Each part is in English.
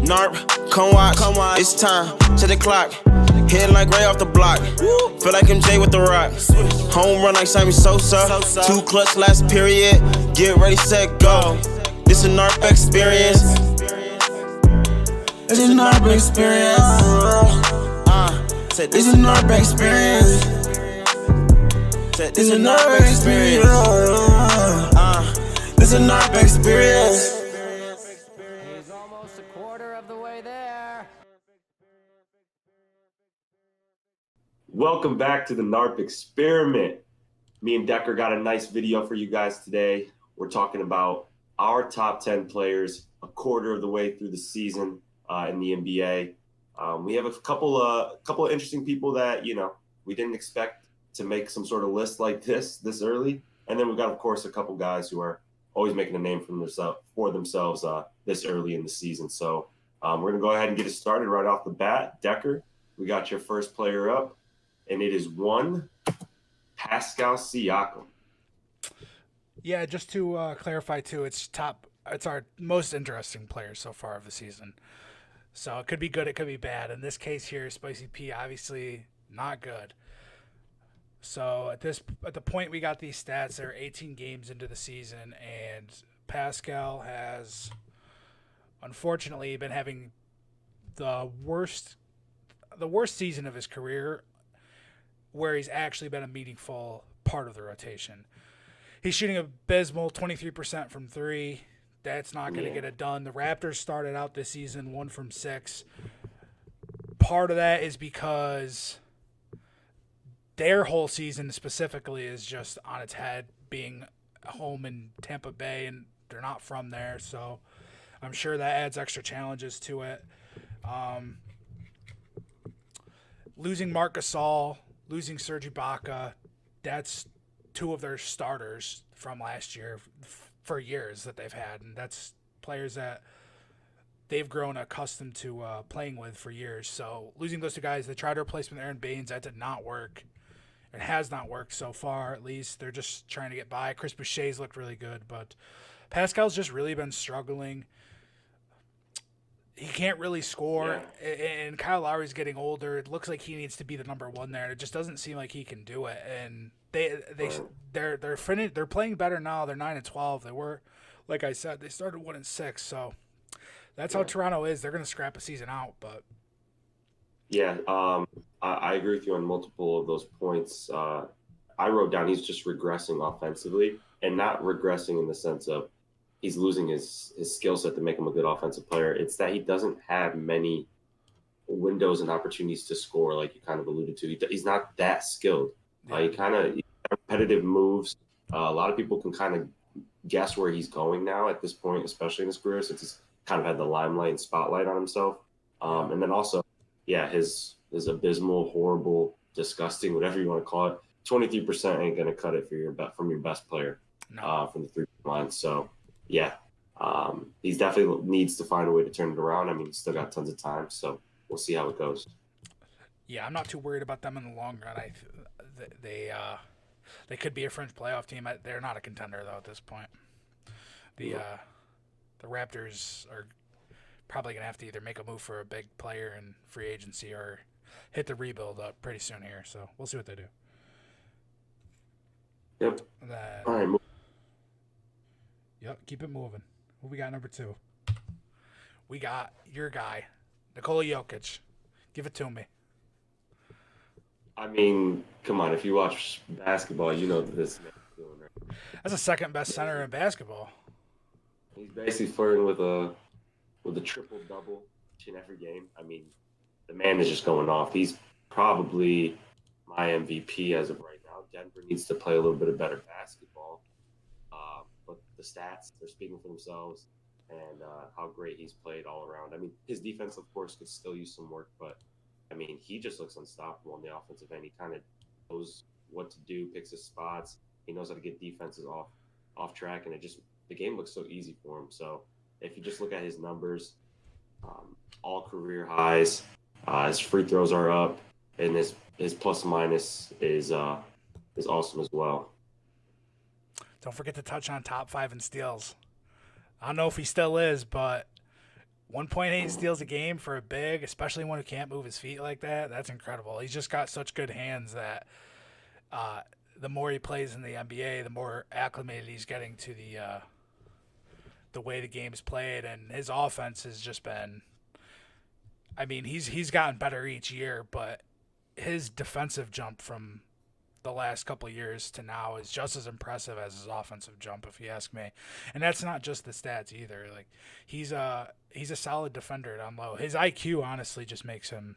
NARP, come watch, it's time, set the clock. Hitting like Ray off the block. Feel like MJ with the rock. Home run like Sammy Sosa. 2 clutch last period. Get ready, set, go. This a NARP experience. It's a NARP experience. This a NARP experience. This a NARP experience. This a NARP experience. He's almost a quarter of the way there. Welcome back to the NARP experiment. Me and Decker got a nice video for you guys today. We're talking about our top 10 players a quarter of the way through the season in the NBA. We have a couple of interesting people that, we didn't expect to make some sort of list like this early. And then we've got, of course, a couple guys who are always making a name for themselves this early in the season. So we're going to go ahead and get it started right off the bat. Decker, we got your first player up. And it is one Pascal Siakam. Yeah, just to clarify too, it's our most interesting player so far of the season. So it could be good, it could be bad. In this case here, Spicy P obviously not good. So at the point we got these stats, they're 18 games into the season, and Pascal has unfortunately been having the worst season of his career, where he's actually been a meaningful part of the rotation. He's shooting abysmal, 23% from 3. That's not going to get it done. The Raptors started out this season 1 from 6. Part of that is because their whole season specifically is just on its head, being home in Tampa Bay, and they're not from there, so I'm sure that adds extra challenges to it. Losing Marc Gasol, losing Serge Ibaka, that's 2 of their starters from last year for years that they've had, and that's players that they've grown accustomed to playing with for years. So losing those 2 guys, they tried to replace with Aaron Baines. That did not work. It has not worked so far, at least. They're just trying to get by. Chris Boucher's looked really good, but Pascal's just really been struggling. He can't really score, and Kyle Lowry's getting older. It looks like he needs to be the number 1 there, and it just doesn't seem like he can do it. And they're playing better now. They're 9-12. They were, like I said, they started 1-6. So that's how Toronto is. They're going to scrap a season out. But I agree with you on multiple of those points. I wrote down he's just regressing offensively, and not regressing in the sense of he's losing his skill set to make him a good offensive player. It's that he doesn't have many windows and opportunities to score, like you kind of alluded to. He's not that skilled. He repetitive moves. A lot of people can kind of guess where he's going now at this point, especially in his career, since he's kind of had the limelight and spotlight on himself. And then also, his abysmal, horrible, disgusting, whatever you want to call it, 23% ain't going to cut it from your best player from the 3-point line. So, he's definitely needs to find a way to turn it around. I mean, he's still got tons of time, so we'll see how it goes. Yeah, I'm not too worried about them in the long run. They could be a fringe playoff team. They're not a contender though at this point. The Raptors are probably gonna have to either make a move for a big player in free agency or hit the rebuild up pretty soon here. So we'll see what they do. Yep. All right. Yep, keep it moving. Who we got number 2? We got your guy, Nikola Jokic. Give it to me. I mean, come on. If you watch basketball, you know that this man's doing right. That's the second best center in basketball. He's basically flirting with a triple-double in every game. I mean, the man is just going off. He's probably my MVP as of right now. Denver needs to play a little bit of better basketball. But the stats, they're speaking for themselves, and how great he's played all around. I mean, his defense, of course, could still use some work, but, I mean, he just looks unstoppable on the offensive end. He kind of knows what to do, picks his spots. He knows how to get defenses off track, and the game looks so easy for him. So if you just look at his numbers, all career highs, his free throws are up, and his plus minus is awesome as well. Don't forget to touch on top 5 in steals. I don't know if he still is, but 1.8 steals a game for a big, especially one who can't move his feet like that. That's incredible. He's just got such good hands that the more he plays in the NBA, the more acclimated he's getting to the way the game's played, and his offense has just been. I mean, he's gotten better each year, but his defensive jump from the last couple of years to now is just as impressive as his offensive jump, if you ask me. And that's not just the stats either. Like he's a solid defender down low. His IQ honestly just makes him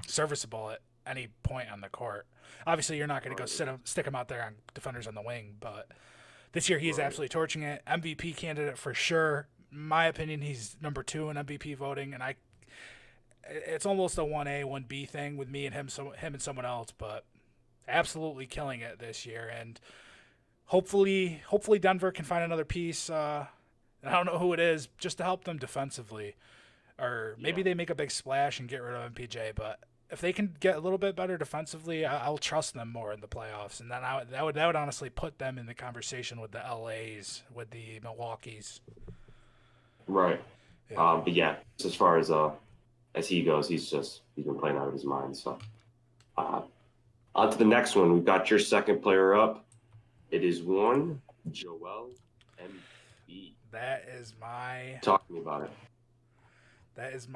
serviceable at any point on the court. Obviously, you're not going to go stick him out there on defenders on the wing, but this year he is absolutely torching it. MVP candidate for sure. In my opinion, he's number 2 in MVP voting, and it's almost a 1A, 1B thing with me and him and someone else, but absolutely killing it this year. And hopefully Denver can find another piece. I don't know who it is, just to help them defensively. Or maybe they make a big splash and get rid of MPJ, but if they can get a little bit better defensively, I'll trust them more in the playoffs. And then that would honestly put them in the conversation with the LAs, with the Milwaukees. Right. Yeah. But yeah, as far as he goes, he's been playing out of his mind. So on to the next one. We've got your second player up. It is one Joel Embiid. Talk to me about it. That's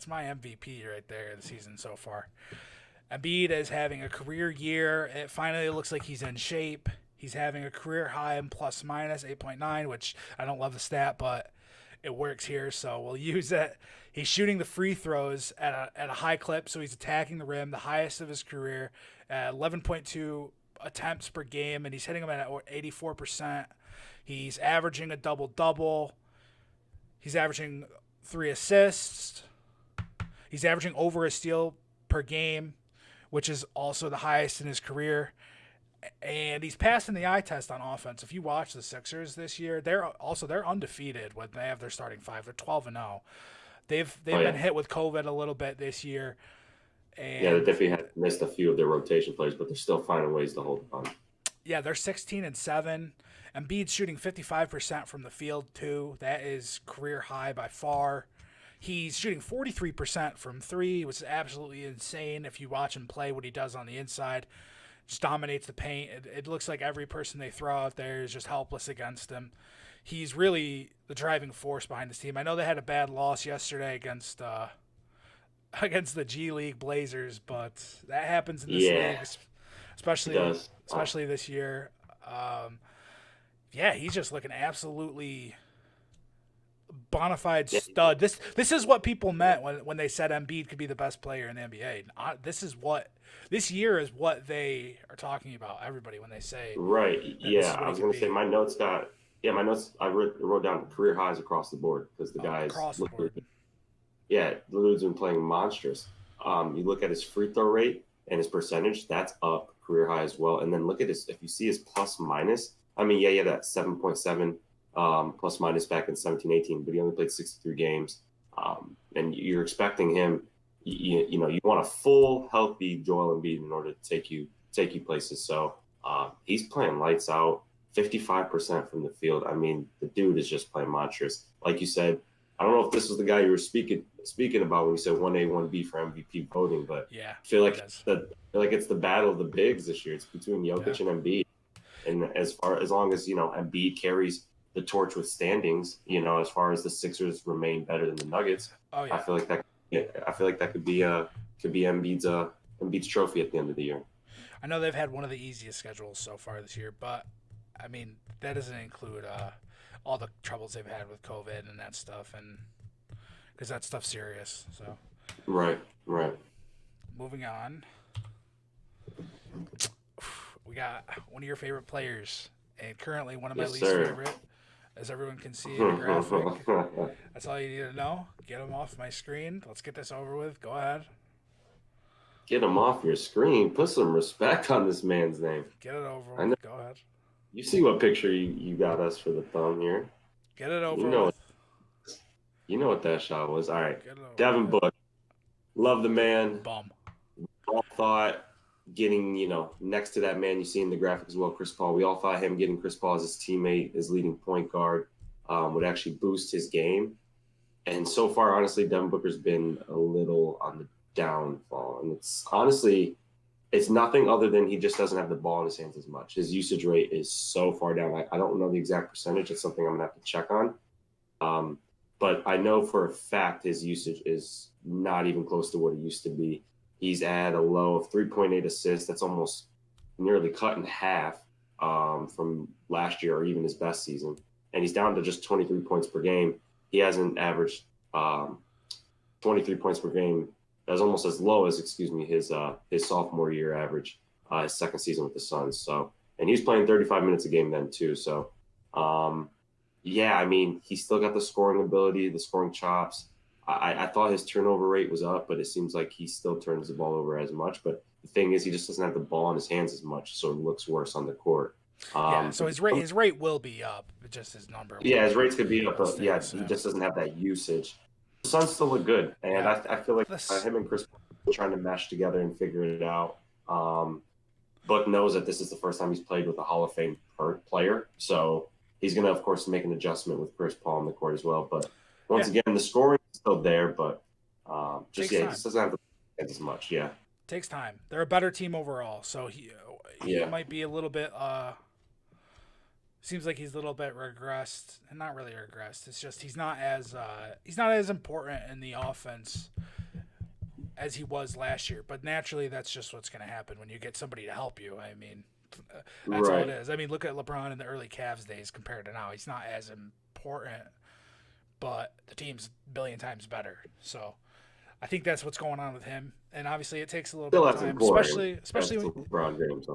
my MVP right there of the season so far. Embiid is having a career year. It finally looks like he's in shape. He's having a career high in plus minus 8.9, which I don't love the stat, but it works here, so we'll use it. He's shooting the free throws at a high clip, so he's attacking the rim, the highest of his career, at 11.2 attempts per game, and he's hitting them at 84%. He's averaging a double-double. He's averaging 3 assists. He's averaging over a steal per game, which is also the highest in his career. And he's passing the eye test on offense. If you watch the Sixers this year, they're undefeated when they have their starting 5. They're 12-0. They've been hit with COVID a little bit this year. And they definitely had missed a few of their rotation players, but they're still finding ways to hold on. Yeah, they're 16-7. Embiid's shooting 55% from the field too. That is career high by far. He's shooting 43% from 3, which is absolutely insane. If you watch him play, what he does on the inside, just dominates the paint. It looks like every person they throw out there is just helpless against him. He's really the driving force behind this team. I know they had a bad loss yesterday against the G League Blazers, but that happens in this league, especially this year. He's just looking absolutely bona fide stud. This is what people meant when they said Embiid could be the best player in the NBA. This year is what they are talking about. Everybody when they say right. Yeah, I was going to say my notes. I wrote down career highs across the board because the guys across the board. Yeah, Lulu's been playing monstrous. You look at his free throw rate and his percentage, that's up career high as well. And then look at his, if you see his plus minus, I mean, yeah, that 7.7 plus minus back in 17-18, but he only played 63 games. And you're expecting him, you want a full, healthy Joel Embiid in order to take you places. So he's playing lights out, 55% from the field. I mean, the dude is just playing monstrous. Like you said, I don't know if this was the guy you were speaking about when you said 1A, 1B for MVP voting, but yeah, I feel like it's the battle of the bigs this year. It's between Jokic and Embiid. And as long as, Embiid carries the torch with standings, as far as the Sixers remain better than the Nuggets, I feel like that could be Embiid's trophy at the end of the year. I know they've had one of the easiest schedules so far this year, but I mean, that doesn't include all the troubles they've had with COVID and that stuff, and because that stuff's serious. So right. Moving on, we got one of your favorite players, and currently one of my least favorite, as everyone can see in the graphic. That's all you need to know. Get him off my screen. Let's get this over with. Go ahead. Get him off your screen. Put some respect on this man's name. Get it over with. Go ahead. You see what picture you got us for the thumb here. Get it over with. You know what that shot was. All right. Devin Booker. Love the man. Bum. All thought getting, next to that man you see in the graphic as well, Chris Paul. We all thought him getting Chris Paul as his teammate, his leading point guard, would actually boost his game. And so far, honestly, Devin Booker's been a little on the downfall. And it's honestly, it's nothing other than he just doesn't have the ball in his hands as much. His usage rate is so far down. I don't know the exact percentage. It's something I'm going to have to check on. But I know for a fact his usage is not even close to what it used to be. He's at a low of 3.8 assists. That's almost nearly cut in half from last year or even his best season. And he's down to just 23 points per game. He hasn't averaged 23 points per game. That's almost as low as, his sophomore year average, his second season with the Suns. So, and he's playing 35 minutes a game then too. So, yeah, I mean, he's still got the scoring ability, the scoring chops. I thought his turnover rate was up, but it seems like he still turns the ball over as much. But the thing is, he just doesn't have the ball in his hands as much, so it looks worse on the court. So his rate will be up, just his number. Yeah, his rates could be up, but yeah, he just doesn't have that usage. The Suns still look good, and I feel like him and Chris are trying to mesh together and figure it out. Buck knows that this is the first time he's played with a Hall of Fame player, so he's going to, of course, make an adjustment with Chris Paul on the court as well. But once again, the scoring is still there, but he just doesn't have the as much. Yeah, takes time. They're a better team overall, so he might be a little bit. Seems like he's a little bit regressed, and not really regressed. It's just he's not as important in the offense as he was last year. But naturally, that's just what's going to happen when you get somebody to help you. I mean, that's all it is. I mean, look at LeBron in the early Cavs days compared to now. He's not as important, but the team's a billion times better. So I think that's what's going on with him. And obviously, it takes a little bit of time, especially when LeBron James.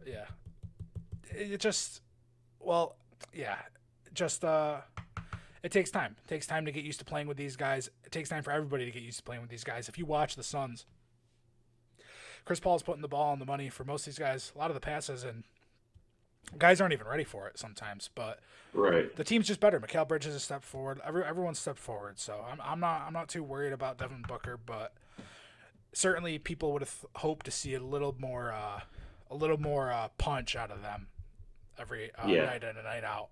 Yeah, it just. Well, yeah, it takes time. It takes time to get used to playing with these guys. It takes time for everybody to get used to playing with these guys. If you watch the Suns, Chris Paul's putting the ball on the money for most of these guys. A lot of the passes, and guys aren't even ready for it sometimes. But the team's just better. Mikal Bridges a step forward. Everyone's stepped forward. So I'm not too worried about Devin Booker, but certainly people would have hoped to see a little more punch out of them every night in and night out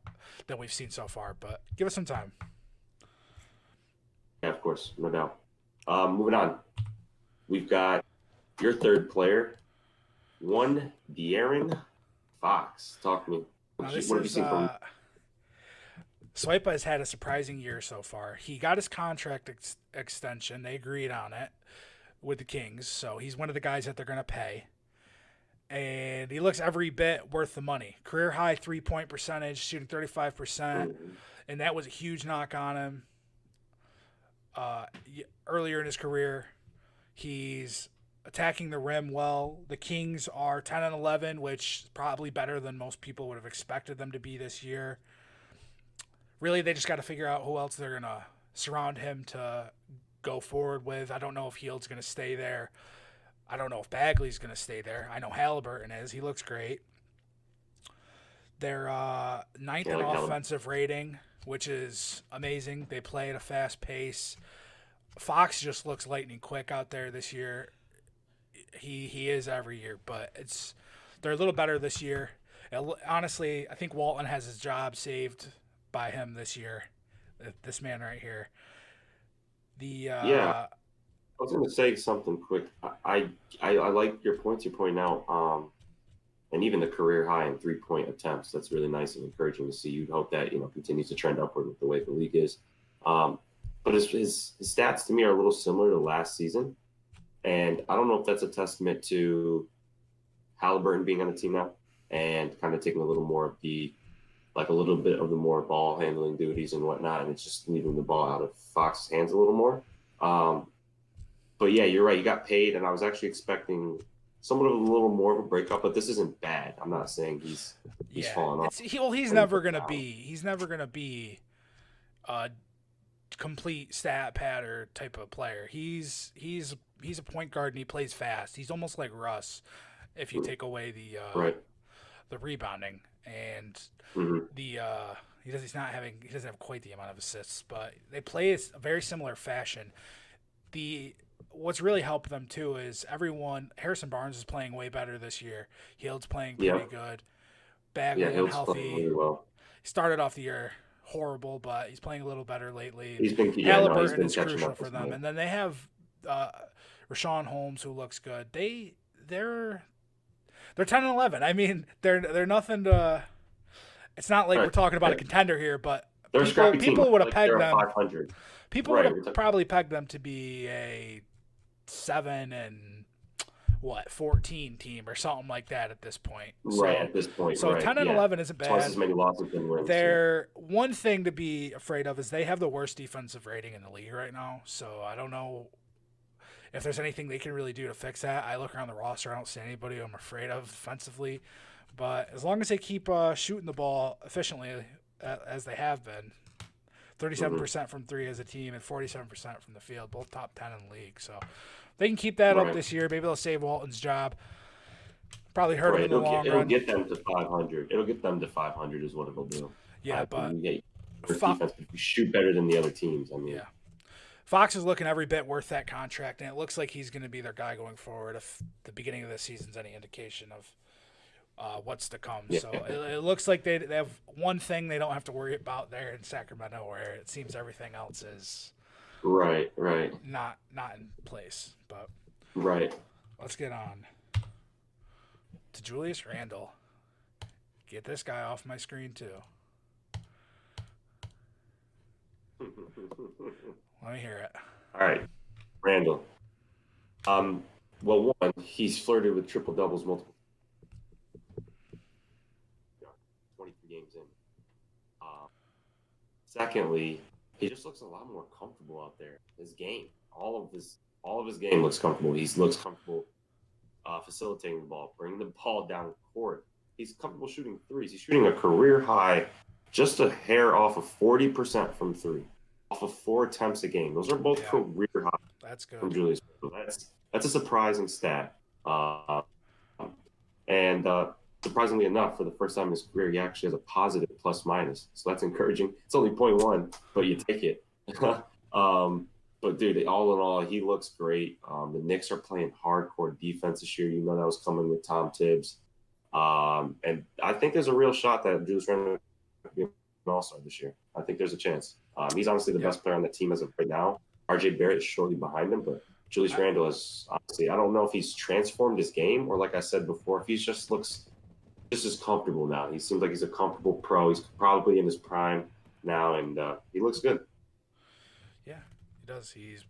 than we've seen so far. But give us some time. Yeah, of course, no doubt. Moving on, we've got your third player, one De'Aaron Fox. Talk to me. What have you seen from him? Swipa has had a surprising year so far. He got his contract extension. They agreed on it with the Kings, so he's one of the guys that they're going to pay. And he looks every bit worth the money. Career high 3-point percentage, shooting 35%, and that was a huge knock on him. Earlier in his career, he's attacking the rim well. The Kings are 10-11, which is probably better than most people would have expected them to be this year. Really, they just got to figure out who else they're going to surround him to go forward with. I don't know if Hield's going to stay there. I don't know if Bagley's going to stay there. I know Halliburton is. He looks great. They're ninth in offensive rating, which is amazing. They play at a fast pace. Fox just looks lightning quick out there this year. He is every year, but they're a little better this year. Honestly, I think Walton has his job saved by him this year. This man right here. I was going to say something quick. I like your points you're pointing out, and even the career high in 3-point attempts. That's really nice and encouraging to see. You'd hope that continues to trend upward with the way the league is. But his stats to me are a little similar to last season, and I don't know if that's a testament to Halliburton being on the team now and kind of taking a little bit of the more ball handling duties and whatnot, and it's just leaving the ball out of Fox's hands a little more. But yeah, you're right. You got paid, and I was actually expecting somewhat of a little more of a breakup, but this isn't bad. I'm not saying he's falling off. He's never gonna be a complete stat patter type of player. He's a point guard and he plays fast. He's almost like Russ, if you take away the rebounding and he doesn't have quite the amount of assists, but they play a very similar fashion. What's really helped them too is Harrison Barnes is playing way better this year. Hield's playing pretty good. Bagley and healthy. Really well. He started off the year horrible, but he's playing a little better lately. He's been Halliburton is catching crucial up for this them, month. and then they have Rashawn Holmes, who looks good. They're 10-11. I mean, they're nothing to. It's not like we're talking about a contender here, but They're a scrappy team. people would have Like, pegged they're them. 500. People would have probably pegged them to be a 7-14 team or something like that at this point. Right, at this point. So right, 10-11 isn't bad. Twice as many losses than wins. They're one thing to be afraid of is they have the worst defensive rating in the league right now. So I don't know if there's anything they can really do to fix that. I look around the roster, I don't see anybody I'm afraid of defensively. But as long as they keep shooting the ball efficiently as they have been, 37% from three as a team and 47% from the field, both top 10 in the league. So they can keep that up this year. Maybe they'll save Walton's job. Probably hurt him in the long run. It'll get them to 500. It'll get them to 500 is what it'll do. Yeah, but defense, if you shoot better than the other teams, I mean. Yeah. Fox is looking every bit worth that contract, and it looks like he's going to be their guy going forward if the beginning of the season's any indication of what's to come. Yeah. So it looks like they have one thing they don't have to worry about there in Sacramento, where it seems everything else is right not in place. But let's get on to Julius Randle. Get this guy off my screen too. Let me hear it. All right, Randle. Well, one, he's flirted with triple doubles multiple. 23 games in. Secondly, he just looks a lot more comfortable out there. His game, all of his game looks comfortable. He looks comfortable facilitating the ball, bringing the ball down court. He's comfortable shooting threes. He's shooting a career high, just a hair off of 40% from three, off of 4 attempts a game. Those are both career highs. That's good from Julius. That's a surprising stat. And surprisingly enough, for the first time in his career, he actually has a positive plus minus. So that's encouraging. It's only 0.1, but you take it. But dude, all in all, he looks great. The Knicks are playing hardcore defense this year. You know that was coming with Tom Tibbs. And I think there's a real shot that Julius Randle could be an all-star this year. I think there's a chance. He's honestly the best player on the team as of right now. RJ Barrett is shortly behind him, but Julius Randle is honestly, I don't know if he's transformed his game or, like I said before, if he just looks just as comfortable now. He seems like he's a comfortable pro. He's probably in his prime now, and he looks good. Yeah, he does. He's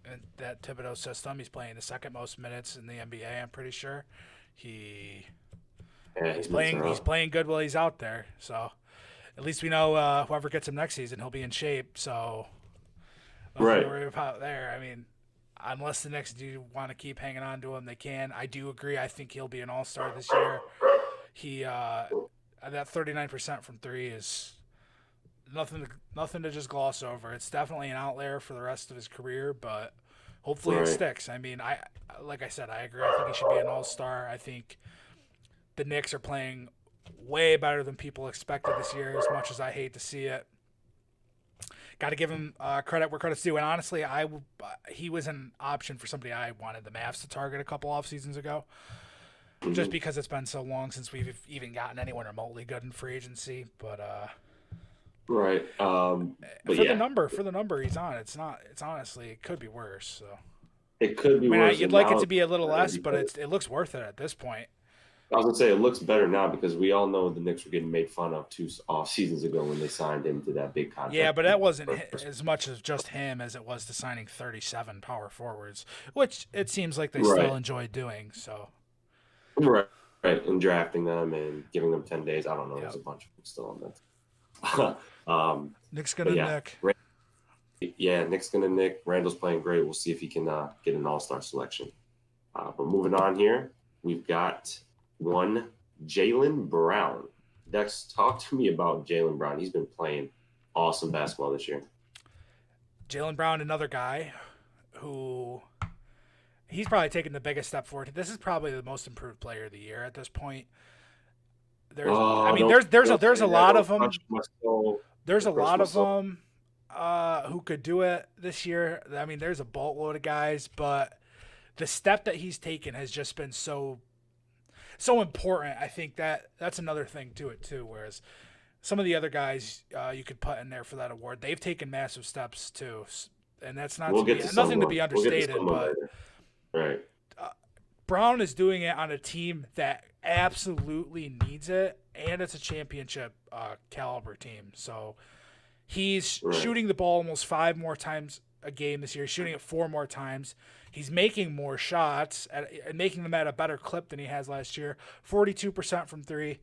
in that Thibodeau system. He's playing the second most minutes in the NBA, I'm pretty sure. He's playing good while he's out there. So at least we know whoever gets him next season, he'll be in shape. So nothing to worry about there. I mean, unless the Knicks do want to keep hanging on to him, they can. I do agree. I think he'll be an all-star this year. He that 39% from three is nothing to just gloss over. It's definitely an outlier for the rest of his career, but hopefully it sticks. I mean, like I said, I agree. I think he should be an all-star. I think the Knicks are playing way better than people expected this year, as much as I hate to see it. Got to give him credit where credit's due. And honestly, he was an option for somebody I wanted the Mavs to target a couple off seasons ago, just because it's been so long since we've even gotten anyone remotely good in free agency. But but for the number he's on, it's honestly, it could be worse. So it could be worse. You'd like it to be a little less, but it looks worth it at this point. I was going to say, it looks better now because we all know the Knicks were getting made fun of 2 off seasons ago when they signed him to that big contract. Yeah, but that wasn't as much as just him as it was to signing 37 power forwards, which it seems like they still enjoy doing. So, right, and drafting them and giving them 10 days. I don't know. There's a bunch of them still on that. Nick's going to Nick. Nick's going to Nick. Randall's playing great. We'll see if he can get an all-star selection. But moving on here, we've got one, Jaylen Brown. Dex, talk to me about Jaylen Brown. He's been playing awesome basketball this year. Jaylen Brown, another guy who he's probably taken the biggest step forward. This is probably the most improved player of the year at this point. There's a lot of them. There's a lot of them who could do it this year. I mean, there's a boatload of guys, but the step that he's taken has just been so important. I think that's another thing to it too. Whereas some of the other guys you could put in there for that award. They've taken massive steps too, and that's not nothing to be understated. But right. Brown is doing it on a team that absolutely needs it, and it's a championship caliber team. So he's shooting the ball almost 5 more times a game this year. He's shooting it 4 more times. He's making more shots and making them at a better clip than he has last year. 42% from 3.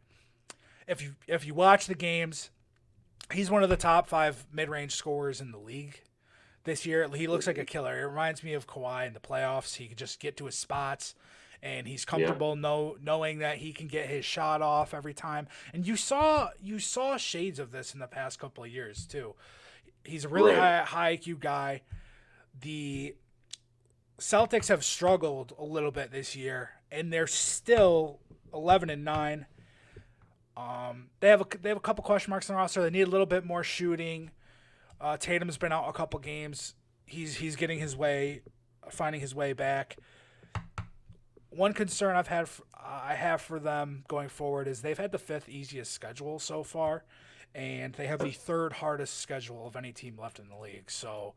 If you watch the games, he's one of the top 5 mid-range scorers in the league this year. He looks like a killer. It reminds me of Kawhi in the playoffs. He can just get to his spots, and he's comfortable knowing that he can get his shot off every time. And you saw shades of this in the past couple of years too. He's a really high IQ guy. The Celtics have struggled a little bit this year, and they're still 11-9. They have a couple question marks on the roster. They need a little bit more shooting. Tatum's been out a couple games. He's getting his way, finding his way back. One concern I have for them going forward is they've had the 5th easiest schedule so far, and they have the 3rd hardest schedule of any team left in the league. So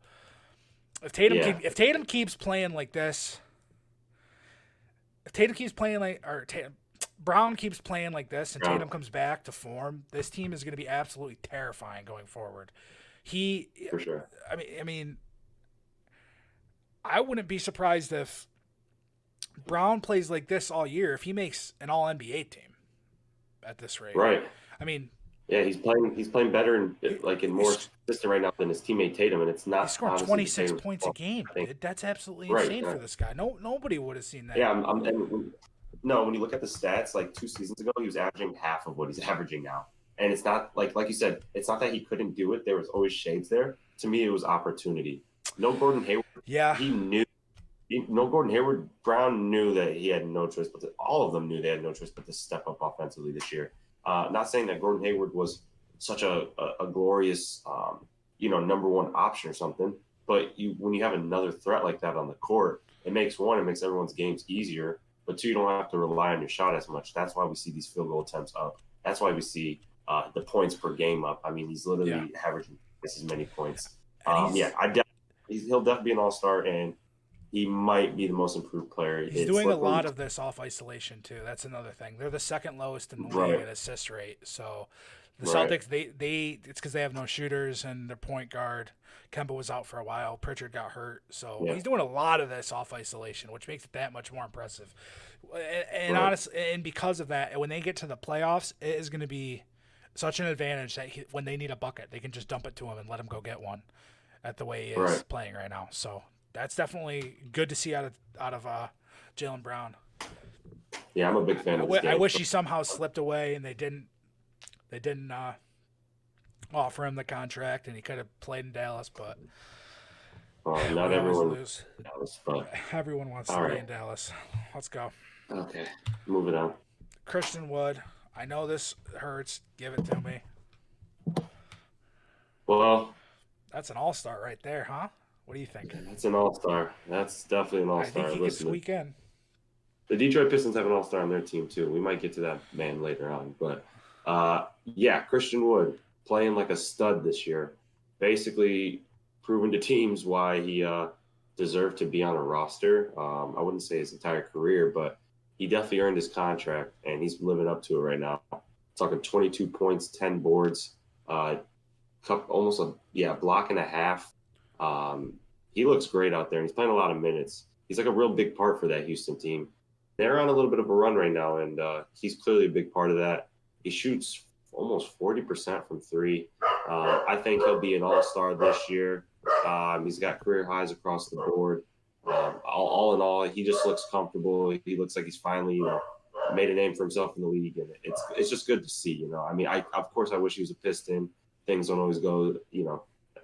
if Tatum keeps playing like this, Brown keeps playing like this, and Tatum comes back to form, this team is going to be absolutely terrifying going forward. For sure. I mean, I wouldn't be surprised if Brown plays like this all year if he makes an All-NBA team at this rate. Right. I mean, yeah, he's playing better and more consistent right now than his teammate Tatum, and it's not. He's scoring 26 points a game. That's absolutely insane for this guy. Nobody would have seen that. Yeah, when you look at the stats, like 2 seasons ago, he was averaging half of what he's averaging now. And it's not like you said, it's not that he couldn't do it. There was always shades there. To me, it was opportunity. No Gordon Hayward. Yeah. He knew. No Gordon Hayward. Brown knew that he had no choice, but all of them knew they had no choice but to step up offensively this year. Not saying that Gordon Hayward was such a glorious, number 1 option or something, but when you have another threat like that on the court, it makes everyone's games easier, but 2, you don't have to rely on your shot as much. That's why we see these field goal attempts up. That's why we see the points per game up. I mean, he's literally averaging as many points. He'll definitely be an all-star, and he might be the most improved player. He's doing a lot of this off isolation too. That's another thing. They're the 2nd lowest in the league in assist rate. So the Celtics, it's because they have no shooters, and their point guard Kemba was out for a while. Pritchard got hurt, so he's doing a lot of this off isolation, which makes it that much more impressive. And honestly, and because of that, when they get to the playoffs, it is going to be such an advantage that when they need a bucket, they can just dump it to him and let him go get one. At the way he is playing right now, so that's definitely good to see out of Jaylen Brown. Yeah, I'm a big fan of this game. I wish he somehow slipped away and they didn't offer him the contract and he could have played in Dallas, but not everyone lose. Everyone wants to play in Dallas. Let's go. Okay, moving on. Christian Wood. I know this hurts. Give it to me. Well, that's an all-star right there, huh? What do you think? That's an all-star. That's definitely an all-star. I think he could squeak in. The Detroit Pistons have an all-star on their team, too. We might get to that man later on. But, Christian Wood playing like a stud this year. Basically proving to teams why he deserved to be on a roster. I wouldn't say his entire career, but he definitely earned his contract, and he's living up to it right now. Talking 22 points, 10 boards, almost a block and a half. He looks great out there, and he's playing a lot of minutes. He's like a real big part for that Houston team. They're on a little bit of a run right now, and he's clearly a big part of that. He shoots almost 40% from 3. I think he'll be an all-star this year. He's got career highs across the board. All in all, he just looks comfortable. He looks like he's finally, made a name for himself in the league, and it's just good to see. I mean, of course I wish he was a Piston. Things don't always go,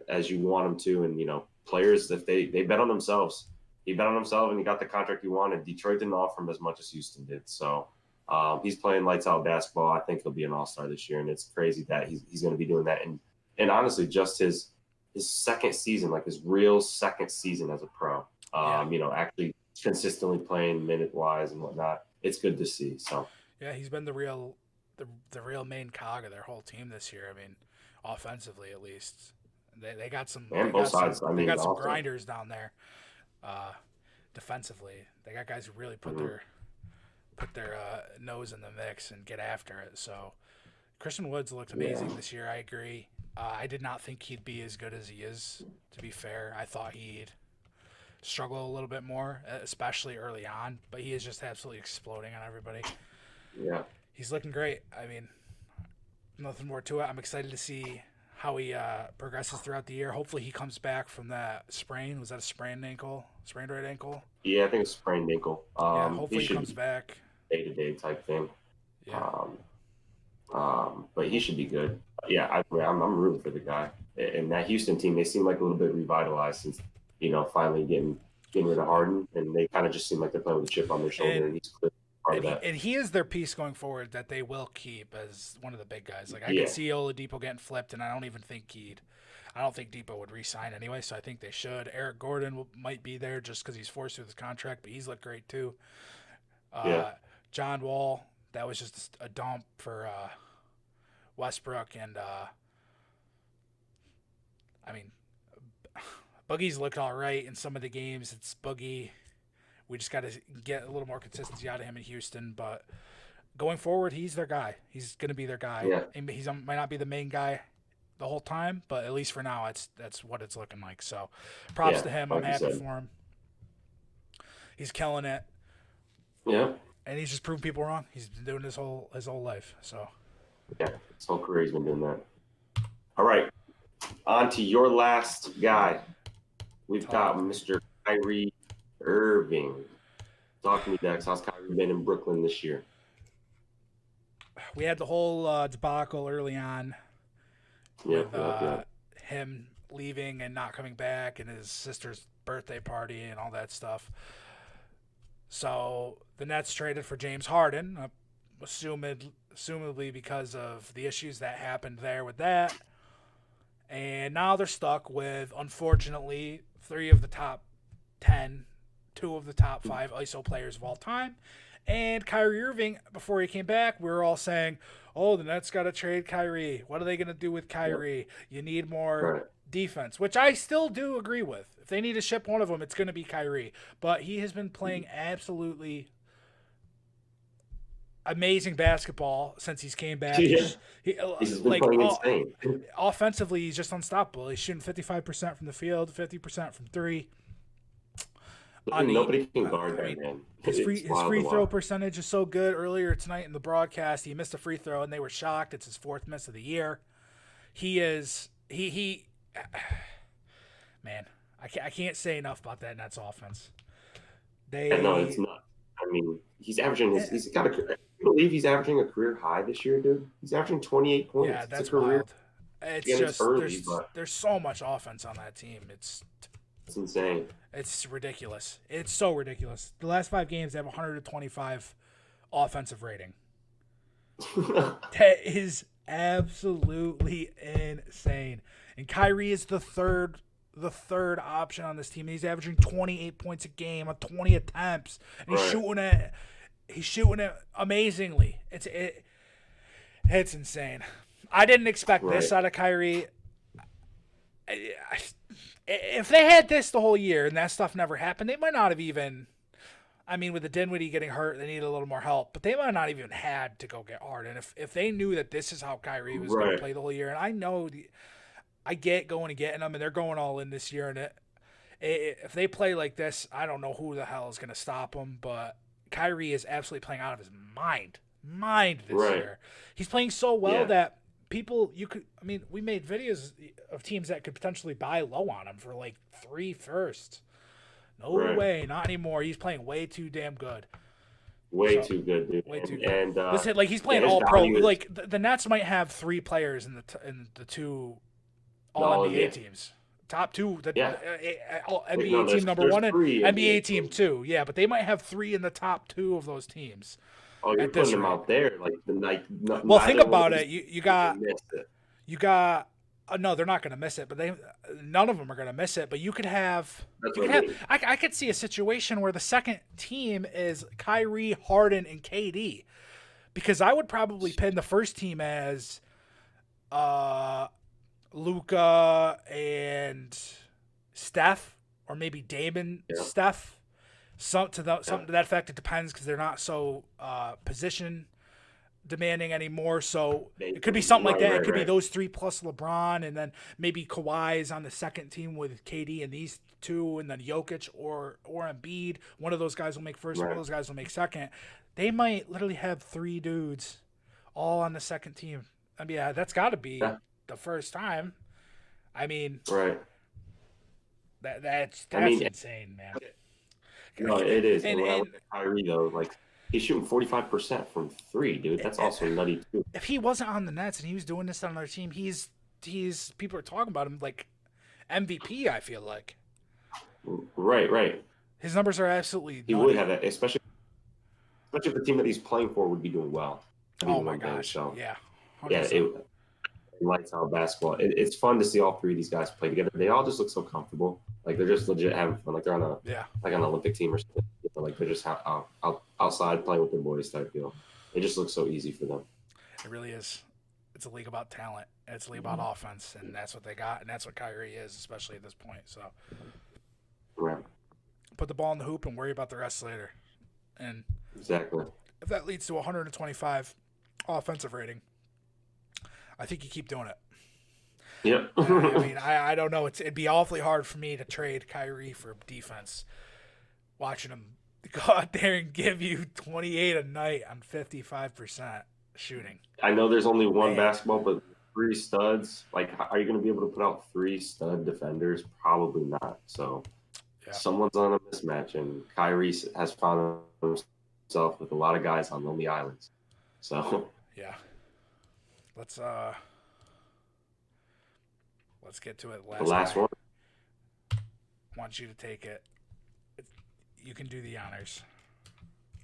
as you want them to. And, players, if they bet on themselves, he bet on himself and he got the contract he wanted. Detroit didn't offer him as much as Houston did. So he's playing lights out basketball. I think he'll be an all-star this year. And it's crazy that he's going to be doing that. And honestly, just his second season, like his real second season as a pro, actually consistently playing minute-wise and whatnot. It's good to see. So yeah, he's been the real the real main cog of their whole team this year. I mean, offensively at least, they got some. And both sides. They got some grinders down there. Defensively, they got guys who really put their nose in the mix and get after it. So Christian Woods looked amazing this year. I agree. I did not think he'd be as good as he is, to be fair. I thought he'd struggle a little bit more, especially early on, but he is just absolutely exploding on everybody. Yeah. He's looking great. I mean, nothing more to it. I'm excited to see how he progresses throughout the year. Hopefully he comes back from that sprain. Was that a sprained ankle? Sprained right ankle? Yeah, I think it's sprained ankle. Hopefully he comes back. Day-to-day type thing. Yeah. But he should be good. Yeah, I'm rooting for the guy. And that Houston team, they seem like a little bit revitalized since, finally getting rid of Harden. And they kind of just seem like they're playing with a chip on their shoulder. And he's clearly part of that. And he is their piece going forward that they will keep as one of the big guys. Like, I can see Oladipo getting flipped, and I don't think Depot would re-sign anyway, so I think they should. Eric Gordon might be there just because he's forced through this contract, but he's looked great too. John Wall, that was just a dump for Westbrook, and Boogie's looked all right in some of the games. It's Boogie. We just got to get a little more consistency out of him in Houston, but going forward, he's their guy. He's going to be their guy. Yeah. He might not be the main guy the whole time, but at least for now, that's what it's looking like. So, props to him. I'm happy for him. He's killing it. Yeah. And he's just proving people wrong. He's been doing his whole life. So. Yeah, his whole career he's been doing that. All right, on to your last guy. We've got Mr. Kyrie Irving. Talk to me, Dex. How's Kyrie been in Brooklyn this year? We had the whole debacle early on with him leaving and not coming back, and his sister's birthday party and all that stuff. So the Nets traded for James Harden, assumedly because of the issues that happened there with that. And now they're stuck with, unfortunately, 3 of the top 10, 2 of the top 5 ISO players of all time. And Kyrie Irving, before he came back, we were all saying, the Nets got to trade Kyrie. What are they going to do with Kyrie? You need more defense, which I still do agree with. If they need to ship one of them, it's going to be Kyrie. But he has been playing absolutely amazing basketball since he's came back. Yeah. He's been playing insane. Offensively, he's just unstoppable. He's shooting 55% from the field, 50% from 3. Nobody can guard that, man. His free throw percentage is so good. Earlier tonight in the broadcast, he missed a free throw, and they were shocked. It's his 4th miss of the year. Man, I can't say enough about that Nets offense. No, it's not. I mean, he's averaging. I believe he's averaging a career high this year, dude. He's averaging 28 points. Yeah, that's wild. It's just early, there's so much offense on that team. It's insane. It's ridiculous. It's so ridiculous. The last 5 games, they have 125 offensive rating. That is absolutely insane. And Kyrie is the third option on this team. He's averaging 28 points a game on 20 attempts, and he's shooting it amazingly. It's insane. I didn't expect this out of Kyrie. If they had this the whole year and that stuff never happened, they might not have even. I mean, with the Dinwiddie getting hurt, they needed a little more help, but they might not even had to go get Harden. If they knew that this is how Kyrie was going to play the whole year, and I know I get going and getting them, and they're going all in this year, and if they play like this, I don't know who the hell is going to stop them, but Kyrie is absolutely playing out of his mind this year. He's playing so well that we made videos of teams that could potentially buy low on him for like 3 firsts. No way, not anymore. He's playing way too damn good. Too good, dude. Way too good. And listen, like he's playing all pro. Like the Nets might have 3 players in the 2 all NBA teams. Top 2, NBA team number 1 and NBA team 2. Yeah, but they might have 3 in the top 2 of those teams. Oh, you're putting them out there Well, think about it. You got. No, they're not going to miss it, but none of them are going to miss it. But you could have. I could see a situation where the second team is Kyrie, Harden, and KD, because I would probably pin the first team as Luka and Steph, or maybe Damon, Steph. Something to that effect. It depends because they're not so position demanding anymore. So it could be something like that. It could be those three plus LeBron, and then maybe Kawhi is on the second team with KD and these two, and then Jokic or Embiid. One of those guys will make first. One of those guys will make second. They might literally have three dudes all on the second team. I mean, that's got to be the first time. I mean, that's insane, man. No, it is. And when I look at Kyrie, though, like, he's shooting 45% from three, dude. That's also nutty, too. If he wasn't on the Nets and he was doing this on another team, he's people are talking about him like MVP, I feel like. Right. His numbers are absolutely He would have that, especially if the team that he's playing for would be doing well. Oh, my gosh. So, 100%. Yeah, it lights out basketball. It's fun to see all three of these guys play together. They all just look so comfortable. Like, they're just legit having fun. Like, they're on an Olympic team or something. Like, they're just outside playing with their boys type deal. It just looks so easy for them. It really is. It's a league about talent. It's a league about offense, and that's what they got, and that's what Kyrie is, especially at this point. So, put the ball in the hoop and worry about the rest later. And exactly. If that leads to 125 offensive rating, I think you keep doing it. Yep. I mean, I don't know. It'd be awfully hard for me to trade Kyrie for defense. Watching him go out there and give you 28 a night on 55% shooting. I know there's only one basketball, but three studs. Like, are you going to be able to put out three stud defenders? Probably not. So someone's on a mismatch, and Kyrie has found himself with a lot of guys on lonely islands. So let's get to it. The last one. I want you to take it. You can do the honors.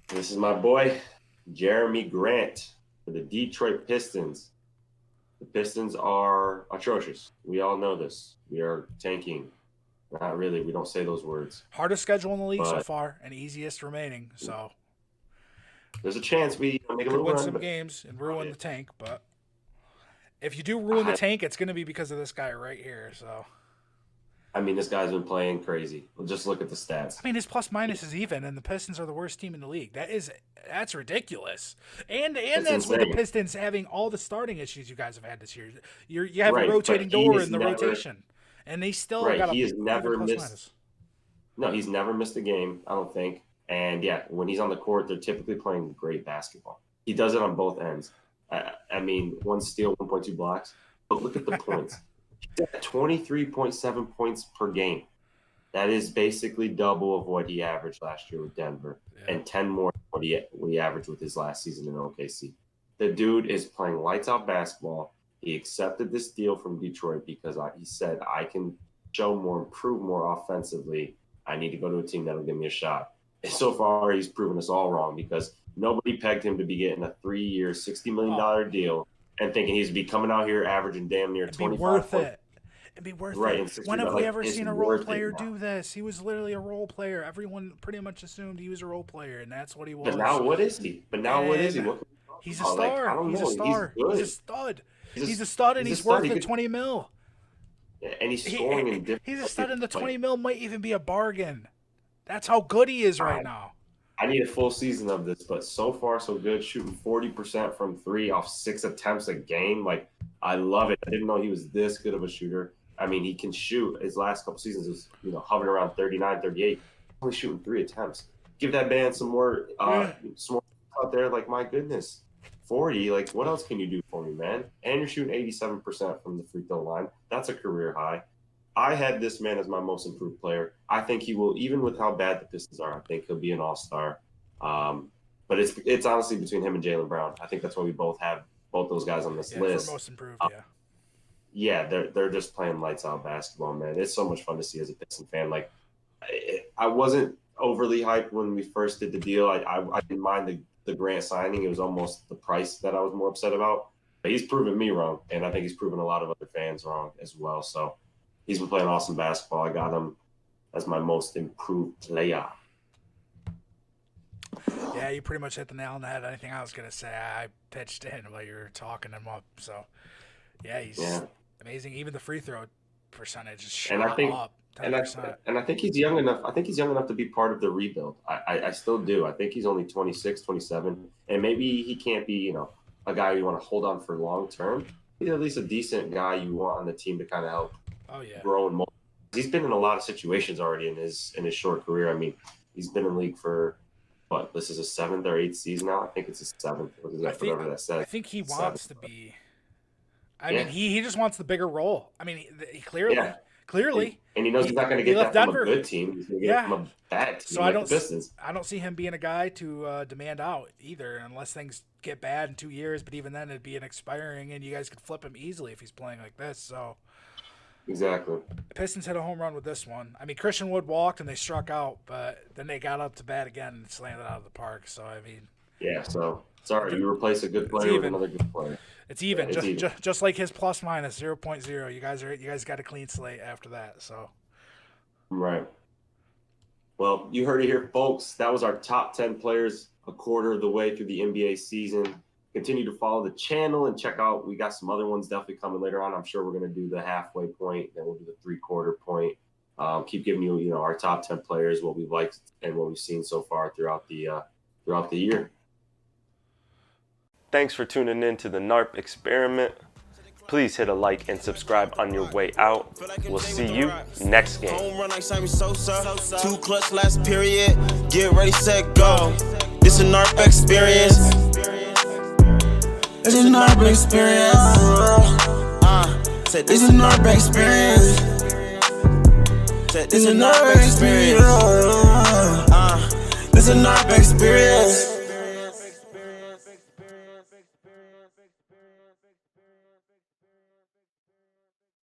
This is my boy, Jeremy Grant, for the Detroit Pistons. The Pistons are atrocious. We all know this. We are tanking. Not really. We don't say those words. Hardest schedule in the league so far, and easiest remaining. So there's a chance we make a little win run, some games and ruin the tank. But if you do ruin the tank, it's going to be because of this guy right here. So. I mean, this guy's been playing crazy. We'll just look at the stats. I mean, his plus minus is even, and the Pistons are the worst team in the league. That's ridiculous. And that's insane. with the Pistons having all the starting issues you guys have had this year. You have a rotating door in the rotation, and they still got a never plus missed. Minus. No, he's never missed a game, I don't think. And when he's on the court, they're typically playing great basketball. He does it on both ends. I mean, 1 steal, 1.2 blocks. But look at the points. 23.7 points per game. That is basically double of what he averaged last year with Denver, and 10 more than what he averaged with his last season in OKC. The dude is playing lights out basketball. He accepted this deal from Detroit because he said, I can show more, improve more offensively. I need to go to a team that'll give me a shot. And so far, he's proven us all wrong because nobody pegged him to be getting a 3-year, $60 million deal and thinking he's be coming out here averaging damn near 25 worth it. It'd be worth it. When have we ever seen a role player do this? He was literally a role player. Everyone pretty much assumed he was a role player, and that's what he was. But now what is he? He's a star. He's a star. He's a stud. He's a stud, and he's worth the $20 million. And he's scoring in different. He's a stud, and the $20 million might even be a bargain. That's how good he is right now. I need a full season of this, but so far so good. Shooting 40% from three off 6 attempts a game. Like, I love it. I didn't know he was this good of a shooter. I mean, he can shoot. His last couple seasons was, hovering around 39, 38. Only shooting 3 attempts. Give that man some more out there. Like, my goodness, 40. Like, what else can you do for me, man? And you're shooting 87% from the free throw line. That's a career high. I had this man as my most improved player. I think he will, even with how bad the Pistons are, I think he'll be an all-star. But it's honestly between him and Jaylen Brown. I think that's why we both have both those guys on this list. For most improved, Yeah, they're just playing lights out basketball, man. It's so much fun to see as a Piston fan. Like, I wasn't overly hyped when we first did the deal. I didn't mind the Grant signing. It was almost the price that I was more upset about. But he's proven me wrong, and I think he's proven a lot of other fans wrong as well. So he's been playing awesome basketball. I got him as my most improved player. Yeah, Yeah, you pretty much hit the nail on the head. Anything I was going to say, I pitched in while you were talking him up. So, yeah, he's amazing. Even the free throw percentage is shot up 10%. And I think he's young enough. I think he's young enough to be part of the rebuild. I still do. I think he's only 26, 27. And maybe he can't be, a guy you want to hold on for long term. He's at least a decent guy you want on the team to kind of help grow and mold. He's been in a lot of situations already in his short career. I mean, he's been in the league for this is his 7th or 8th season now. I think it's his 7th. Whatever that says. I think he wants to be. I mean, he just wants the bigger role. I mean, he clearly. And he knows he's not going to get that from a good team. He's going to get it from a bad team. So the I don't see him being a guy to demand out either, unless things get bad in 2 years. But even then, it'd be an expiring, and you guys could flip him easily if he's playing like this. So. Exactly. The Pistons hit a home run with this one. I mean, Christian Wood walked and they struck out, but then they got up to bat again and slammed it out of the park. So, I mean. Yeah, so, sorry, you replace a good player with another good player. It's even. Just like his plus minus 0.0. You guys got a clean slate after that. So. Right. Well, you heard it here, folks. That was our top 10 players a quarter of the way through the NBA season. Continue to follow the channel and check out. We got some other ones definitely coming later on. I'm sure we're going to do the halfway point, then we'll do the 3/4 point. Keep giving you, our top 10 players, what we've liked and what we've seen so far throughout the year. Thanks for tuning in to the NARP experiment. Please hit a like and subscribe on your way out. We'll see you next game. Home run like Sammy Sosa. 2 clutch last period. Get ready, set, go. This a NARP experience. It's a NARP experience. Said this a NARP experience. Said this a NARP experience. This a NARP experience.